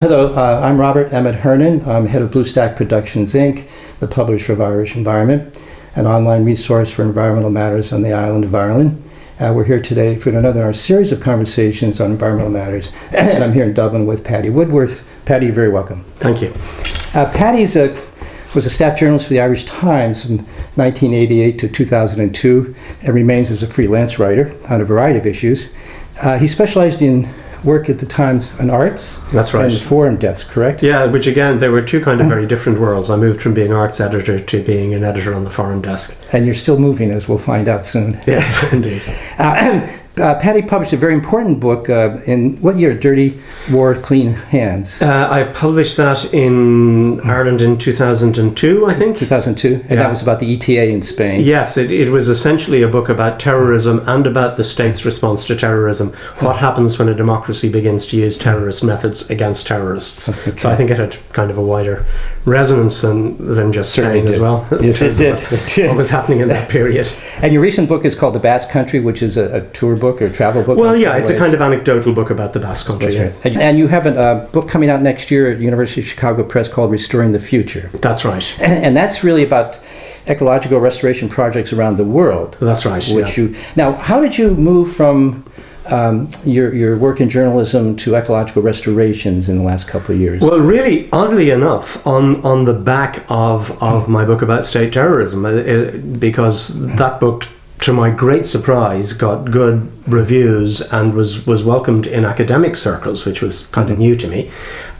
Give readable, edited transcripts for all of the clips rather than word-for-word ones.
Hello, I'm Robert Emmett Hernan. I'm head of BlueStack Productions, Inc., the publisher of Irish Environment, an online resource for environmental matters on the island of Ireland. We're here today for another our series of conversations on environmental matters, and I'm here in Dublin with Paddy Woodworth. Paddy, you're very welcome. Thank you. Paddy was a staff journalist for the Irish Times from 1988 to 2002 and remains as a freelance writer on a variety of issues. He specialized in work at the Times on arts. That's right. And the forum desk, correct? Yeah, which again, there were two kind of very different worlds. I moved from being arts editor to being an editor on the forum desk. And you're still moving, as we'll find out soon. Yes, indeed. Paddy published a very important book in what year? Dirty War, Clean Hands. I published that in Ireland in 2002, I think. 2002, and that was about the ETA in Spain. Yes, it was essentially a book about terrorism and about the state's response to terrorism. What happens when a democracy begins to use terrorist methods against terrorists? Okay. So I think it had kind of a wider resonance than just Spain as well. Yes, it did. What was happening in that period. And your recent book is called The Basque Country, which is a tour book or travel book? Well, yeah, it's a kind of anecdotal book about the Basque Country. That's right. And you have a book coming out next year at University of Chicago Press called Restoring the Future. That's right. And that's really about ecological restoration projects around the world. That's right. Now, how did you move from your work in journalism to ecological restorations in the last couple of years? Well, really, oddly enough, on the back of my book about state terrorism, because that book, to my great surprise, got good reviews and was welcomed in academic circles, which was kind of new to me,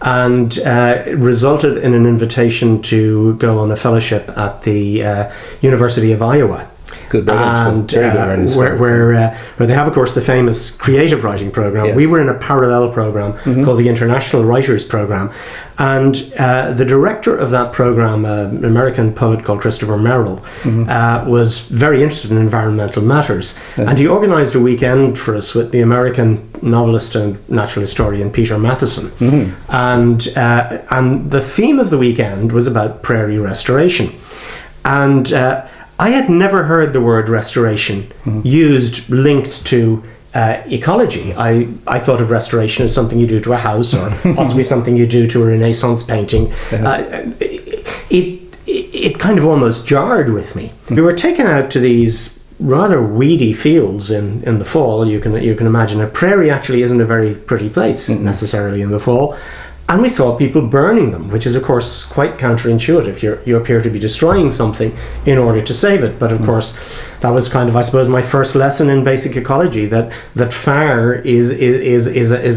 and resulted in an invitation to go on a fellowship at the University of Iowa. Good writing school. Where they have, of course, the famous creative writing program. Yes. We were in a parallel program called the International Writers Program, and the director of that program, an American poet called Christopher Merrill, was very interested in environmental matters, and he organized a weekend for us with the American novelist and natural historian Peter Matheson, and the theme of the weekend was about prairie restoration, and I had never heard the word restoration used linked to ecology. I thought of restoration as something you do to a house, or possibly something you do to a Renaissance painting. It kind of almost jarred with me. We were taken out to these rather weedy fields in the fall. You can imagine a prairie actually isn't a very pretty place necessarily in the fall. And we saw people burning them, which is, of course, quite counterintuitive. You appear to be destroying something in order to save it. But, of course, that was kind of, I suppose, my first lesson in basic ecology, that fire is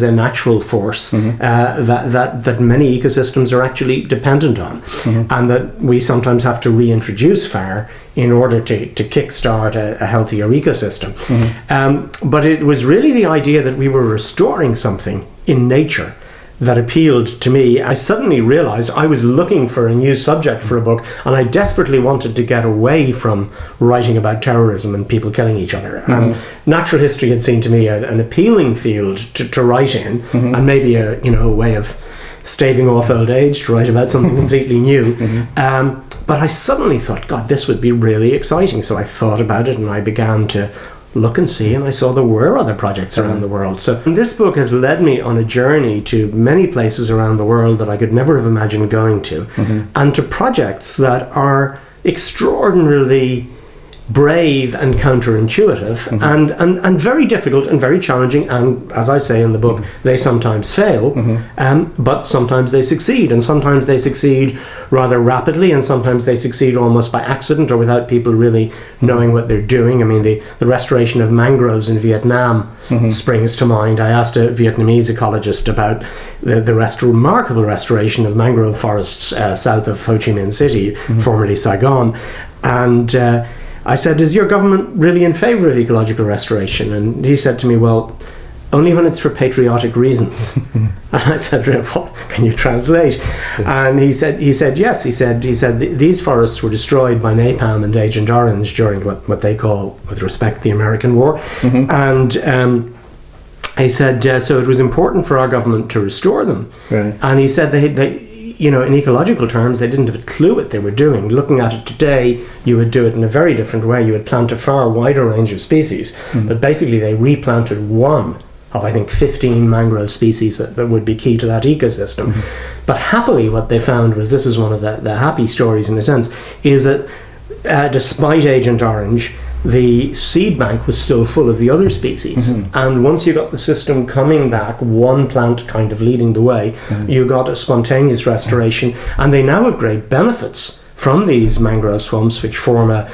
a natural force that many ecosystems are actually dependent on. And that we sometimes have to reintroduce fire in order to kickstart a healthier ecosystem. But it was really the idea that we were restoring something in nature that appealed to me. I suddenly realized I was looking for a new subject for a book, and I desperately wanted to get away from writing about terrorism and people killing each other. Natural history had seemed to me an appealing field to write in, and maybe a way of staving off old age, to write about something completely new. But I suddenly thought, God, this would be really exciting. So I thought about it, and I began to look and see, and I saw there were other projects around the world. So this book has led me on a journey to many places around the world that I could never have imagined going to, and to projects that are extraordinarily brave and counterintuitive, and very difficult and very challenging, and as I say in the book, they sometimes fail, but sometimes they succeed, and sometimes they succeed rather rapidly, and sometimes they succeed almost by accident or without people really knowing what they're doing. I mean, the restoration of mangroves in Vietnam springs to mind. I asked a Vietnamese ecologist about the remarkable restoration of mangrove forests south of Ho Chi Minh City, formerly Saigon, and I said, is your government really in favour of ecological restoration? And he said to me, well, only when it's for patriotic reasons. And I said, what? Can you translate? And he said yes. He said these forests were destroyed by napalm and Agent Orange during what they call, with respect, the American War. And he said, so it was important for our government to restore them. Right. And he said they in ecological terms, they didn't have a clue what they were doing. Looking at it today, you would do it in a very different way. You would plant a far wider range of species, but basically they replanted one I think 15 mangrove species that would be key to that ecosystem. But happily, what they found was, this is one of the happy stories in a sense, is that despite Agent Orange, the seed bank was still full of the other species. And once you got the system coming back, one plant kind of leading the way, you got a spontaneous restoration, and they now have great benefits from these mangrove swamps, which form a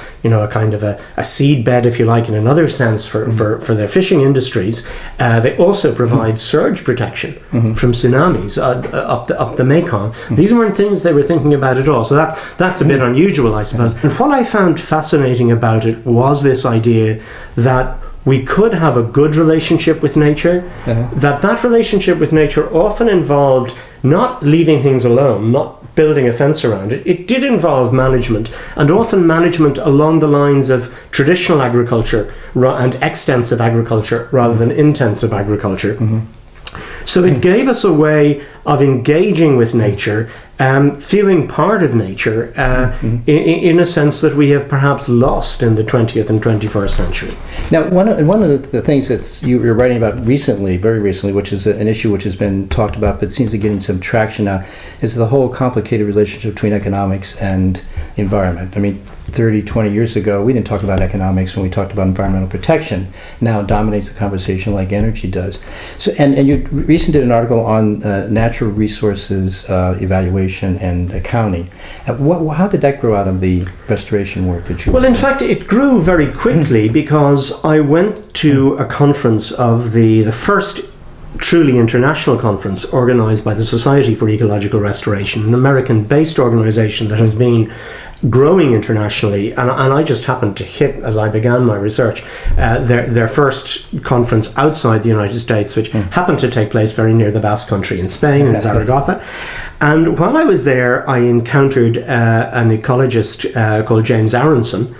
kind of a seed bed, if you like, in another sense for their fishing industries. They also provide surge protection from tsunamis up the Mekong. These weren't things they were thinking about at all. So that's a bit unusual, I suppose. And what I found fascinating about it was this idea that we could have a good relationship with nature, that relationship with nature often involved not leaving things alone, not building a fence around it. It did involve management, and often management along the lines of traditional agriculture and extensive agriculture rather than intensive agriculture. So it gave us a way of engaging with nature, feeling part of nature, in a sense that we have perhaps lost in the 20th and 21st century. Now, one of the things that you're writing about recently, very recently, which is an issue which has been talked about but seems to be getting some traction now, is the whole complicated relationship between economics and environment. I mean, 30, 20 years ago, we didn't talk about economics when we talked about environmental protection. Now it dominates the conversation like energy does. So, and you recently did an article on natural resources evaluation and accounting. How did that grow out of the restoration work that you Well, in fact, it grew very quickly because I went to a conference of the first truly international conference organized by the Society for Ecological Restoration, an American-based organization that has been growing internationally, and I just happened to hit, as I began my research, their first conference outside the United States, which happened to take place very near the Basque Country in Spain, in Zaragoza. And while I was there, I encountered an ecologist called James Aronson,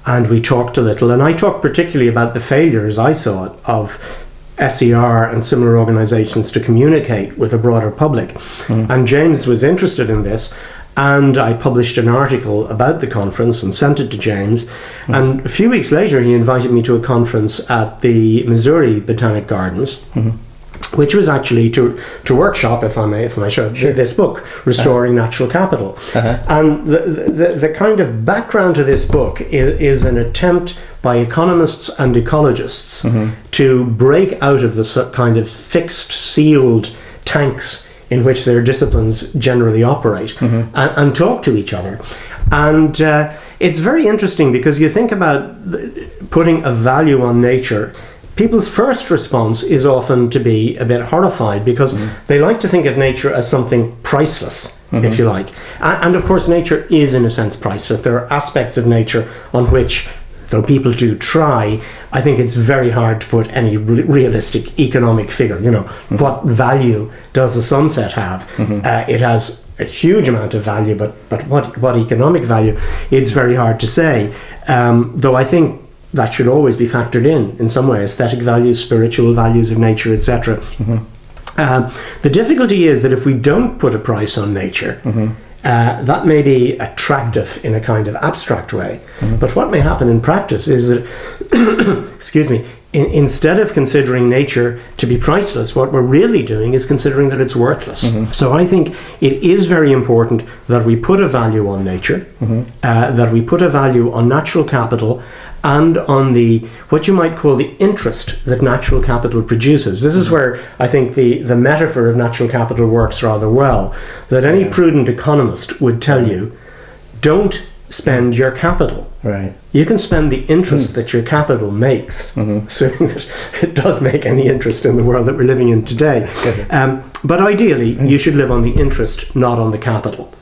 and we talked a little, and I talked particularly about the failures I saw of SER and similar organizations to communicate with a broader public. And James was interested in this, and I published an article about the conference and sent it to James. And a few weeks later, he invited me to a conference at the Missouri Botanic Gardens, which was actually to workshop, if I may show, this book, Restoring Natural Capital. And the kind of background to this book is an attempt by economists and ecologists to break out of the kind of fixed, sealed tanks in which their disciplines generally operate, and talk to each other. And it's very interesting because you think about putting a value on nature. People's first response is often to be a bit horrified because they like to think of nature as something priceless, if you like. And of course, nature is in a sense priceless. There are aspects of nature on which, though people do try, I think it's very hard to put any realistic economic figure. What value does the sunset have? It has a huge amount of value, but what economic value? It's very hard to say. Though I think that should always be factored in some way: aesthetic values, spiritual values of nature, etc. The difficulty is that if we don't put a price on nature, that may be attractive in a kind of abstract way, but what may happen in practice is that, excuse me, instead of considering nature to be priceless, what we're really doing is considering that it's worthless. So I think it is very important that we put a value on nature, that we put a value on natural capital, and on what you might call the interest that natural capital produces. This is where I think the metaphor of natural capital works rather well, that any prudent economist would tell you, don't spend your capital. Right. You can spend the interest that your capital makes, assuming that it does make any interest in the world that we're living in today. But ideally, you should live on the interest, not on the capital.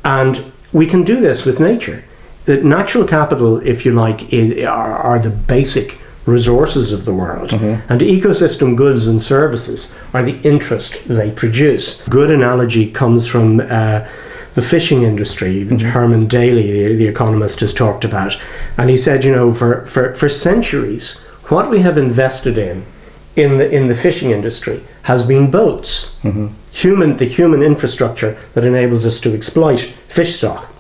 And we can do this with nature. That natural capital, if you like, are the basic resources of the world, and ecosystem goods and services are the interest they produce. Good analogy comes from the fishing industry, that Herman Daly, the economist, has talked about, and he said, for centuries, what we have invested in the fishing industry has been boats, the human infrastructure that enables us to exploit fish stock.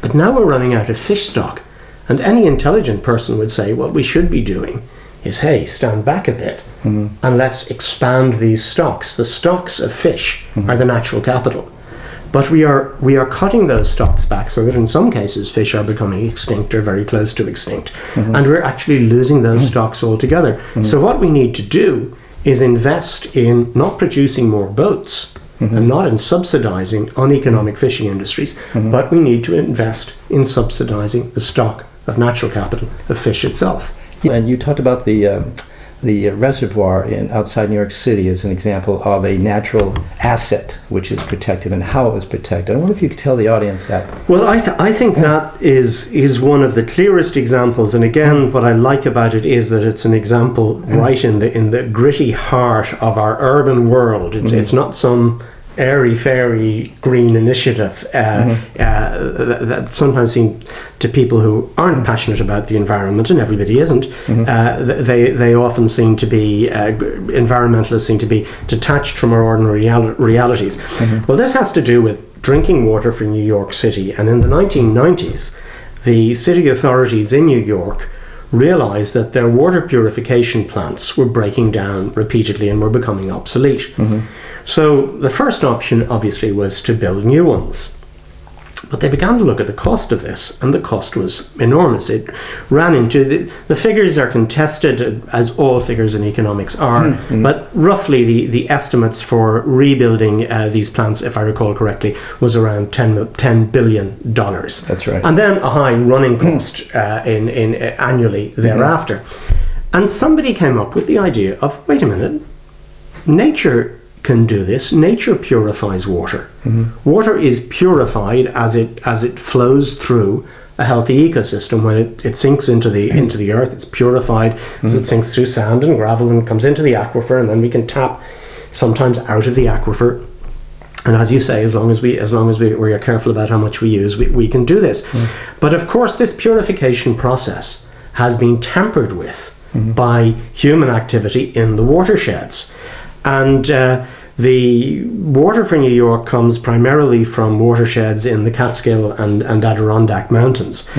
But now we're running out of fish stock, and any intelligent person would say what we should be doing is, hey, stand back a bit and let's expand these stocks. The stocks of fish are the natural capital. But we are cutting those stocks back so that in some cases fish are becoming extinct or very close to extinct. And we're actually losing those stocks altogether. So what we need to do is invest in not producing more boats and not in subsidizing uneconomic fishing industries, but we need to invest in subsidizing the stock of natural capital of fish itself. And you talked about the reservoir outside New York City as an example of a natural asset which is protected and how it was protected. I wonder if you could tell the audience that. Well, I think that is one of the clearest examples. And again, what I like about it is that it's an example right in the gritty heart of our urban world. It's not some airy-fairy green initiative that sometimes seems to people who aren't passionate about the environment, and everybody isn't, they often seem to be, environmentalists seem to be detached from our ordinary realities. Well, this has to do with drinking water for New York City, and in the 1990s, the city authorities in New York realized that their water purification plants were breaking down repeatedly and were becoming obsolete. So the first option obviously was to build new ones. But they began to look at the cost of this, and the cost was enormous. It ran into the figures are contested, as all figures in economics are, but roughly the estimates for rebuilding these plants, if I recall correctly, was around $10 billion. That's right. And then a high running cost in annually thereafter. And somebody came up with the idea of, wait a minute, nature can do this. Nature purifies water. Water is purified as it flows through a healthy ecosystem. When it sinks into the earth, it's purified as it sinks through sand and gravel and comes into the aquifer, and then we can tap sometimes out of the aquifer. And as you say, as long as we are careful about how much we use, we can do this. But of course, this purification process has been tampered with by human activity in the watersheds. And the water for New York comes primarily from watersheds in the Catskill and Adirondack Mountains.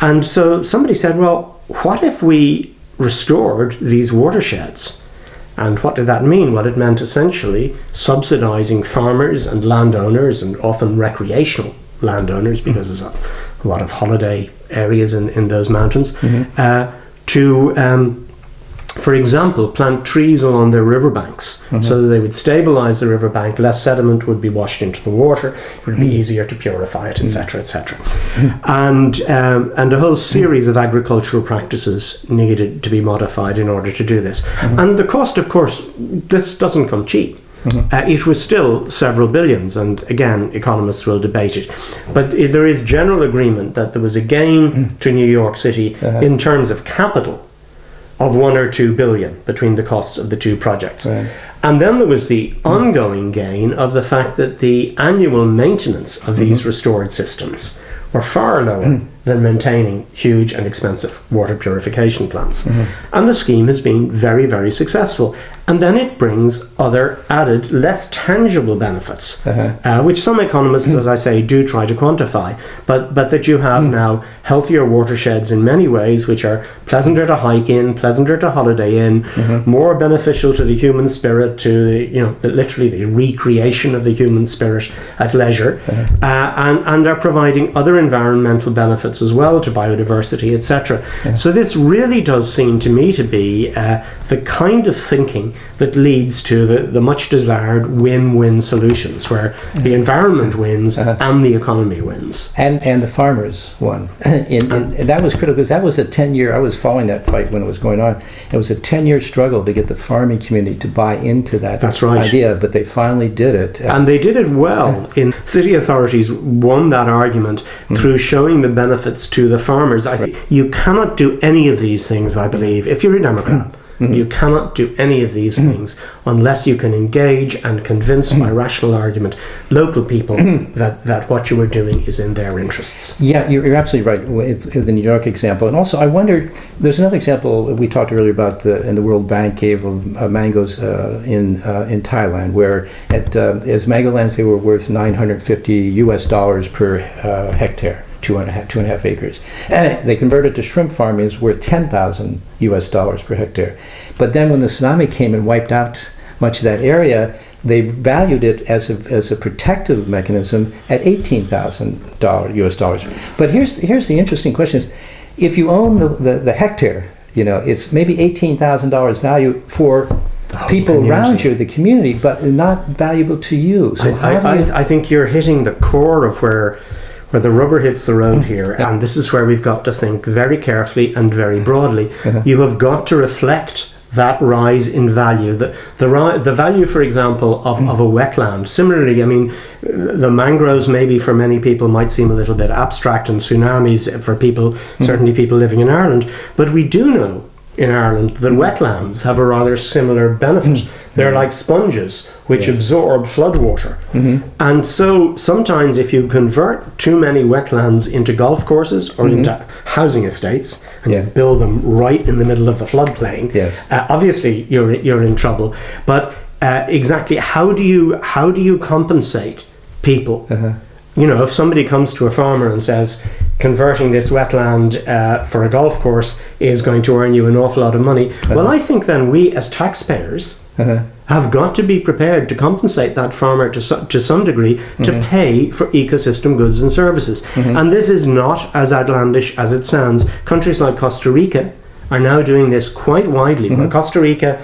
And so somebody said, well, what if we restored these watersheds? And what did that mean? Well, it meant essentially subsidizing farmers and landowners, and often recreational landowners, because there's a lot of holiday areas in those mountains, to for example, plant trees along their riverbanks so that they would stabilize the riverbank, less sediment would be washed into the water, it would be easier to purify it, etc., etc. And a whole series of agricultural practices needed to be modified in order to do this. And the cost, of course, this doesn't come cheap. It was still several billions, and again, economists will debate it. But there is general agreement that there was a gain to New York City in terms of capital of 1 or 2 billion between the costs of the two projects. And then there was the ongoing gain of the fact that the annual maintenance of these restored systems were far lower than maintaining huge and expensive water purification plants. And the scheme has been very, very successful. And then it brings other added, less tangible benefits, which some economists, as I say, do try to quantify. But that you have now healthier watersheds in many ways, which are pleasanter to hike in, pleasanter to holiday in, more beneficial to the human spirit, to literally the recreation of the human spirit at leisure, and are providing other environmental benefits as well to biodiversity, etc. So this really does seem to me to be the kind of thinking that leads to the much desired win-win solutions, where the environment wins and the economy wins. And the farmers won. And that was critical, because that was a 10-year, I was following that fight when it was going on. It was a 10-year struggle to get the farming community to buy into that idea, but they finally did it. And they did it well. City authorities won that argument through showing the benefits to the farmers. I think you cannot do any of these things, I believe, if you're a Democrat. You cannot do any of these things unless you can engage and convince by rational argument local people that what you are doing is in their interests. Yeah, you're absolutely right with the New York example. And also I wondered, there's another example we talked earlier about in the World Bank gave of mangoes in Thailand, where as mango lands they were worth $950 per hectare. two and a half acres. And they converted to shrimp farming is worth $10,000 per hectare. But then when the tsunami came and wiped out much of that area, they valued it as a protective mechanism at $18,000. But here's the interesting question: is if you own the hectare, it's maybe $18,000 value for people around you, the community, but not valuable to you. So I think you're hitting the core of where the rubber hits the road here, and this is where we've got to think very carefully and very broadly. You have got to reflect that rise in value, the value, for example, of a wetland. Similarly, I mean, the mangroves maybe for many people might seem a little bit abstract, and tsunamis for people, certainly people living in Ireland, but we do know in Ireland that wetlands have a rather similar benefit. They're like sponges which absorb floodwater. And so sometimes if you convert too many wetlands into golf courses or into housing estates and you build them right in the middle of the floodplain, obviously you're in trouble. But exactly how do you compensate people? If somebody comes to a farmer and says, converting this wetland for a golf course is going to earn you an awful lot of money, well, I think then we as taxpayers have got to be prepared to compensate that farmer to some degree to pay for ecosystem goods and services. And this is not as outlandish as it sounds. Countries like Costa Rica are now doing this quite widely. Costa Rica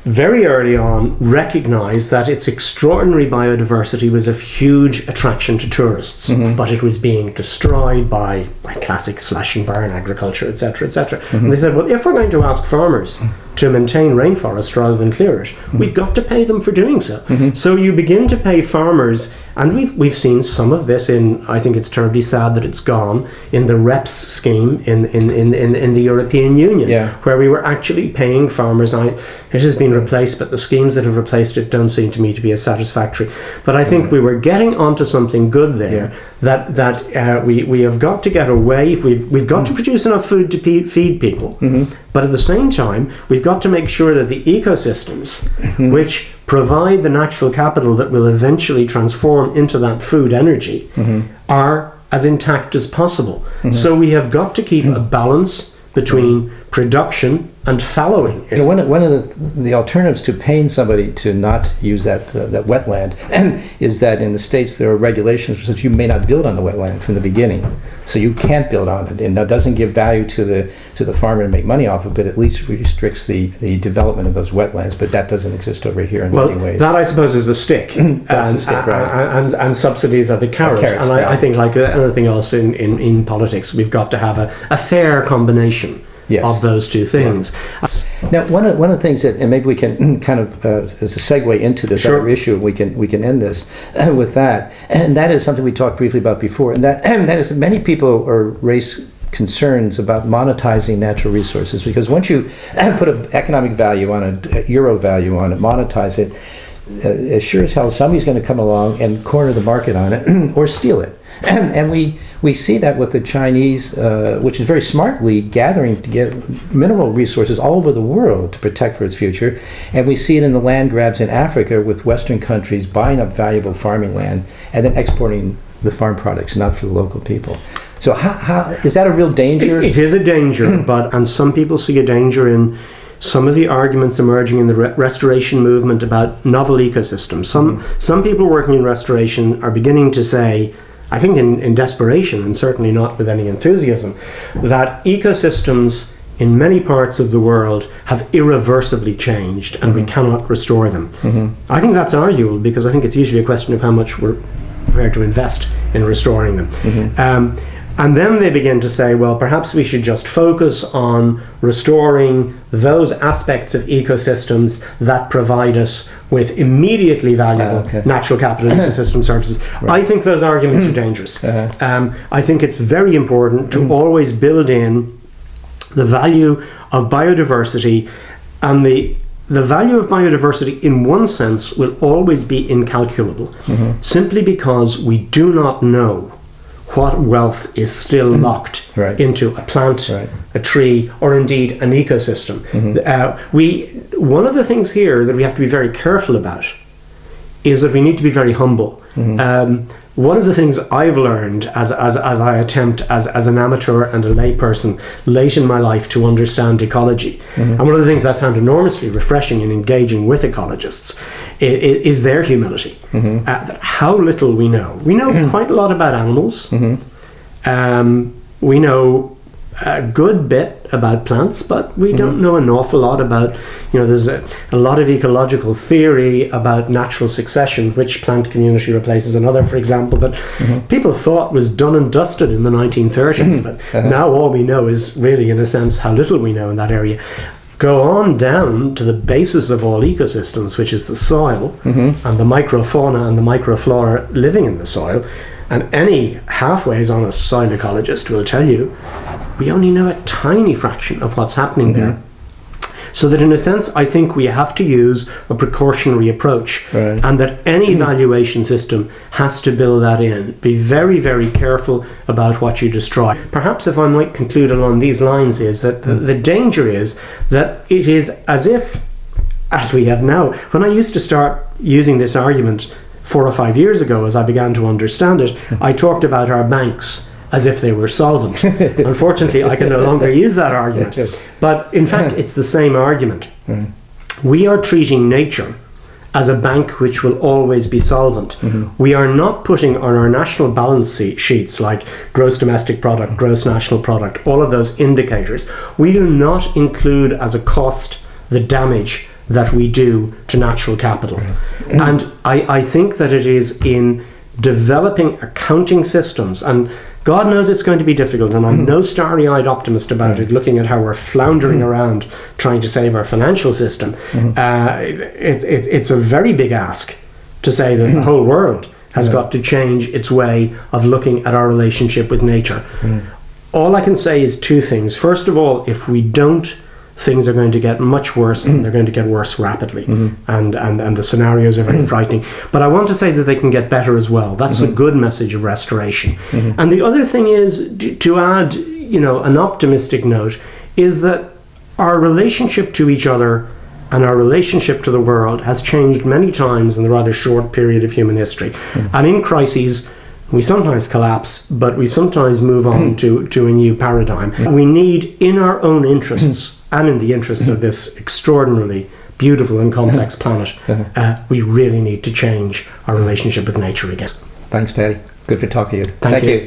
very early on recognized that its extraordinary biodiversity was of huge attraction to tourists, but it was being destroyed by classic slash and burn agriculture, etc., etc. And they said, well, if we're going to ask farmers to maintain rainforest rather than clear it, we've got to pay them for doing so. So you begin to pay farmers, and we've seen some of this in, I think it's terribly sad that it's gone, in the REPS scheme in the European Union, where we were actually paying farmers. Now, it has been replaced, but the schemes that have replaced it don't seem to me to be as satisfactory. But I think we were getting onto something good there, that we have got to get away. We've got to produce enough food to feed people, but at the same time, we've got to make sure that the ecosystems, which provide the natural capital that will eventually transform into that food energy, are as intact as possible. So we have got to keep a balance between production and fallowing. One of the alternatives to paying somebody to not use that wetland is that in the States there are regulations that you may not build on the wetland from the beginning, so you can't build on it, and that doesn't give value to the farmer to make money off of, but at least restricts the development of those wetlands. But that doesn't exist over here in many ways. That I suppose is the stick. That's the stick, right? And subsidies are the carrot. And I think, like anything else in politics, we've got to have a fair combination of those two things. Now, one of the things that, and maybe we can kind of, as a segue into this other issue, we can end this with that, and that is something we talked briefly about before, and that is that many people raise concerns about monetizing natural resources, because once you put an economic value on it, a euro value on it, monetize it, as sure as hell somebody's going to come along and corner the market on it or steal it. And we see that with the Chinese, which is very smartly gathering to get mineral resources all over the world to protect for its future. And we see it in the land grabs in Africa with Western countries buying up valuable farming land and then exporting the farm products, not for the local people. So how is that a real danger? It is a danger, and some people see a danger in some of the arguments emerging in the restoration movement about novel ecosystems. Some people working in restoration are beginning to say, I think in desperation, and certainly not with any enthusiasm, that ecosystems in many parts of the world have irreversibly changed and we cannot restore them. I think that's arguable, because I think it's usually a question of how much we're prepared to invest in restoring them. And then they begin to say, well, perhaps we should just focus on restoring those aspects of ecosystems that provide us with immediately valuable natural capital ecosystem services. I think those arguments are dangerous. I think it's very important to always build in the value of biodiversity, and the value of biodiversity in one sense will always be incalculable, simply because we do not know what wealth is still locked into a plant, a tree, or indeed an ecosystem. One of the things here that we have to be very careful about is that we need to be very humble. One of the things I've learned as I attempt as an amateur and a layperson late in my life to understand ecology, and one of the things I found enormously refreshing in engaging with ecologists is their humility. How little we know. We know quite a lot about animals. We know a good bit about plants, but we don't know an awful lot about, there's a lot of ecological theory about natural succession, which plant community replaces another, for example, that people thought was done and dusted in the 1930s, but now all we know is really, in a sense, how little we know in that area. Go on down to the basis of all ecosystems, which is the soil, and the microfauna and the microflora living in the soil. And any halfways honest soil ecologist will tell you we only know a tiny fraction of what's happening there. So that in a sense, I think we have to use a precautionary approach, and that any valuation system has to build that in. Be very, very careful about what you destroy. Perhaps if I might conclude along these lines is that the danger is that it is as if, as we have now, when I used to start using this argument 4 or 5 years ago, as I began to understand it, I talked about our banks as if they were solvent. Unfortunately, I can no longer use that argument. But in fact, it's the same argument. We are treating nature as a bank which will always be solvent. We are not putting on our national balance sheets, like gross domestic product, gross national product, all of those indicators. We do not include as a cost the damage that we do to natural capital. And I think that it is in developing accounting systems, and God knows it's going to be difficult, and I'm no starry-eyed optimist about it, looking at how we're floundering around trying to save our financial system. It's a very big ask to say that the whole world has got to change its way of looking at our relationship with nature. All I can say is two things. First of all, if we don't, things are going to get much worse, and they're going to get worse rapidly, and the scenarios are very frightening. But I want to say that they can get better as well. That's a good message of restoration. And the other thing is, to add an optimistic note, is that our relationship to each other and our relationship to the world has changed many times in the rather short period of human history. And in crises, we sometimes collapse, but we sometimes move on to a new paradigm. We need, in our own interests and in the interests of this extraordinarily beautiful and complex planet, we really need to change our relationship with nature again. Thanks, Paddy. Good to talk to you. Thank you.